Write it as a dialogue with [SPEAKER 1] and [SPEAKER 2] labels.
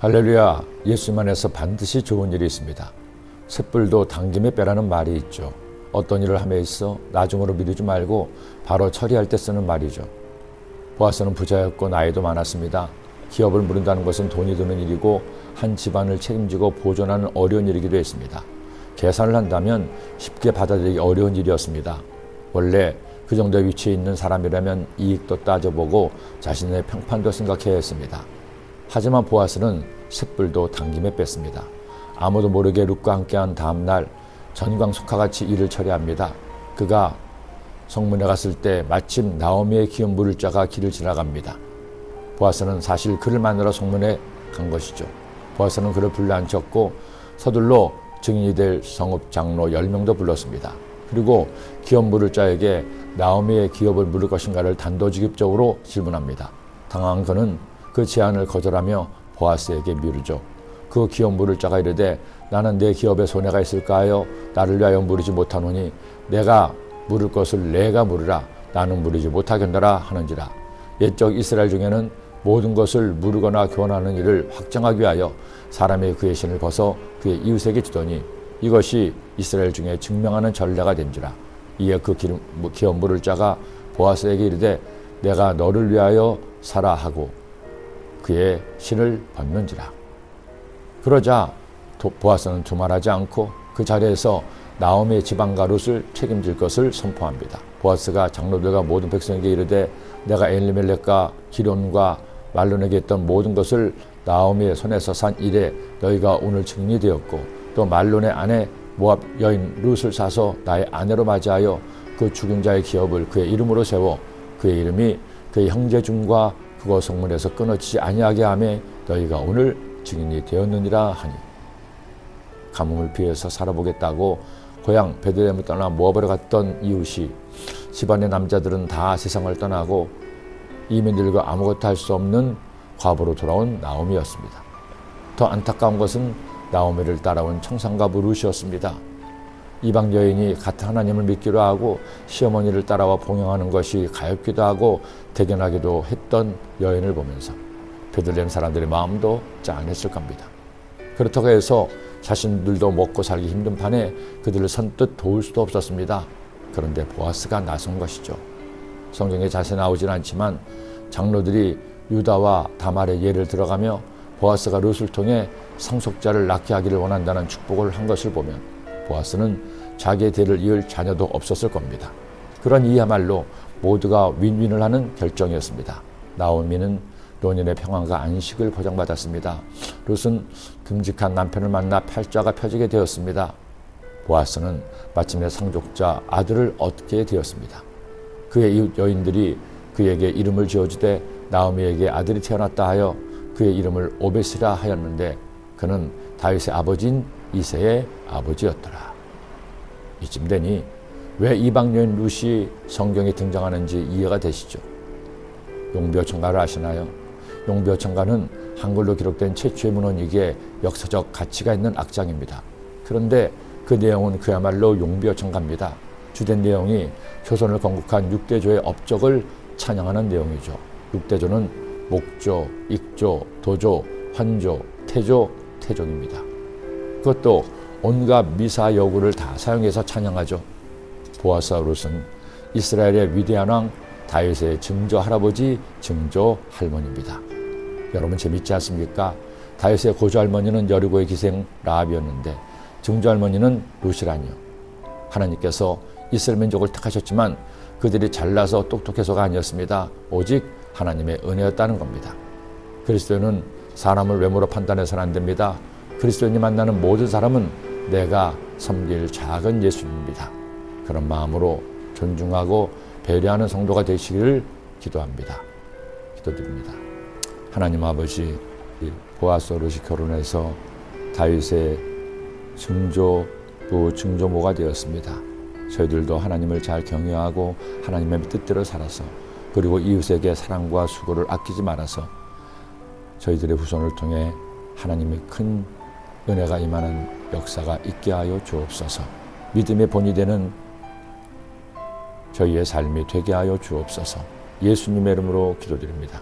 [SPEAKER 1] 할렐루야, 예수님 안에서 반드시 좋은 일이 있습니다. 쇳불도 당김에 빼라는 말이 있죠. 어떤 일을 함에 있어 나중으로 미루지 말고 바로 처리할 때 쓰는 말이죠. 보아스는 부자였고 나이도 많았습니다. 기업을 물은다는 것은 돈이 드는 일이고 한 집안을 책임지고 보존하는 어려운 일이기도 했습니다. 계산을 한다면 쉽게 받아들이기 어려운 일이었습니다. 원래 그 정도의 위치에 있는 사람이라면 이익도 따져보고 자신의 평판도 생각해야 했습니다. 하지만 보아스는 쇳불도 당김에 뺐습니다. 아무도 모르게 룻과 함께한 다음날 전광석화같이 일을 처리합니다. 그가 성문에 갔을 때 마침 나오미의 귀한 물을 자가 길을 지나갑니다. 보아스는 사실 그를 만나러 성문에 간 것이죠. 보아스는 그를 불러앉혔고 서둘러 증인이 될 성읍 장로 10명도 불렀습니다. 그리고 기업 물을 자에게 나오미의 기업을 물을 것인가를 단도직입적으로 질문합니다. 당황한 그는 그 제안을 거절하며 보아스에게 미루죠. 그 기업 물을 자가 이르되 나는 내 기업에 손해가 있을까 하여 나를 위하여 물으지 못하노니 내가 물을 것을 내가 물으라 나는 물으지 못하겠노라 하는지라. 옛적 이스라엘 중에는 모든 것을 물으거나 교환하는 일을 확정하기 위하여 사람의 그의 신을 벗어 그의 이웃에게 주더니 이것이 이스라엘 중에 증명하는 전례가 된지라. 이에 그 기업 물을 자가 보아스에게 이르되 내가 너를 위하여 사라 하고 그의 신을 벗는지라. 그러자 보아스는 두말하지 않고 그 자리에서 나오미의 집안과 룻을 책임질 것을 선포합니다. 보아스가 장로들과 모든 백성에게 이르되 내가 엘리멜렉과 기론과 말론에게 했던 모든 것을 나오미의 손에서 산 이래 너희가 오늘 증인이 되었고 또 말론의 아내 모압 여인 룻을 사서 나의 아내로 맞이하여 그 죽은 자의 기업을 그의 이름으로 세워 그의 이름이 그의 형제 중과 그곳 성문에서 끊어지지 아니하게 하며 너희가 오늘 증인이 되었느니라 하니 가뭄을 피해서 살아보겠다고 고향 베들레헴을 떠나 모압으로 갔던 이웃이 집안의 남자들은 다 세상을 떠나고 이민들과 아무것도 할 수 없는 과부로 돌아온 나오미였습니다. 더 안타까운 것은 나오미를 따라온 청산가부 룻이었습니다. 이방 여인이 같은 하나님을 믿기로 하고 시어머니를 따라와 봉양하는 것이 가엾기도 하고 대견하기도 했던 여인을 보면서 베들레헴 사람들의 마음도 짠했을 겁니다. 그렇다고 해서 자신들도 먹고 살기 힘든 판에 그들을 선뜻 도울 수도 없었습니다. 그런데 보아스가 나선 것이죠. 성경에 자세히 나오진 않지만 장로들이 유다와 다말의 예를 들어가며 보아스가 룻을 통해 상속자를 낳게 하기를 원한다는 축복을 한 것을 보면 보아스는 자기의 대를 이을 자녀도 없었을 겁니다. 그런 이야말로 모두가 윈윈을 하는 결정이었습니다. 나오미는 노년의 평안과 안식을 보장받았습니다. 룻은 듬직한 남편을 만나 팔자가 펴지게 되었습니다. 보아스는 마침내 상속자 아들을 얻게 되었습니다. 그의 이웃 여인들이 그에게 이름을 지어주되 나오미에게 아들이 태어났다 하여 그의 이름을 오벳이라 하였는데 그는 다윗의 아버지인 이새의 아버지였더라. 이쯤 되니 왜 이방 여인 룻이 성경에 등장하는지 이해가 되시죠? 용비어천가를 아시나요? 용비어천가는 한글로 기록된 최초의 문헌이기에 역사적 가치가 있는 악장입니다. 그런데 그 내용은 그야말로 용비어천가입니다. 주된 내용이 조선을 건국한 6대조의 업적을 찬양하는 내용이죠. 6대조는 목조, 익조, 도조, 환조, 태조, 태종입니다. 그것도 온갖 미사 여구를 다 사용해서 찬양하죠. 보아스와 룻은 이스라엘의 위대한 왕 다윗의 증조 할아버지, 증조 할머니입니다. 여러분 재밌지 않습니까? 다윗의 고조 할머니는 여리고의 기생 라합이었는데 증조 할머니는 룻이라니요. 하나님께서 이스라엘 민족을 택하셨지만 그들이 잘나서 똑똑해서가 아니었습니다. 오직 하나님의 은혜였다는 겁니다. 그리스도인은 사람을 외모로 판단해서는 안 됩니다. 그리스도인이 만나는 모든 사람은 내가 섬길 작은 예수님입니다. 그런 마음으로 존중하고 배려하는 성도가 되시기를 기도합니다. 기도드립니다. 하나님 아버지, 보아스와 룻이 결혼해서 다윗의 증조부, 증조모가 되었습니다. 저희들도 하나님을 잘 경외하고 하나님의 뜻대로 살아서 그리고 이웃에게 사랑과 수고를 아끼지 말아서 저희들의 후손을 통해 하나님의 큰 은혜가 임하는 역사가 있게 하여 주옵소서. 믿음의 본이 되는 저희의 삶이 되게 하여 주옵소서. 예수님의 이름으로 기도드립니다.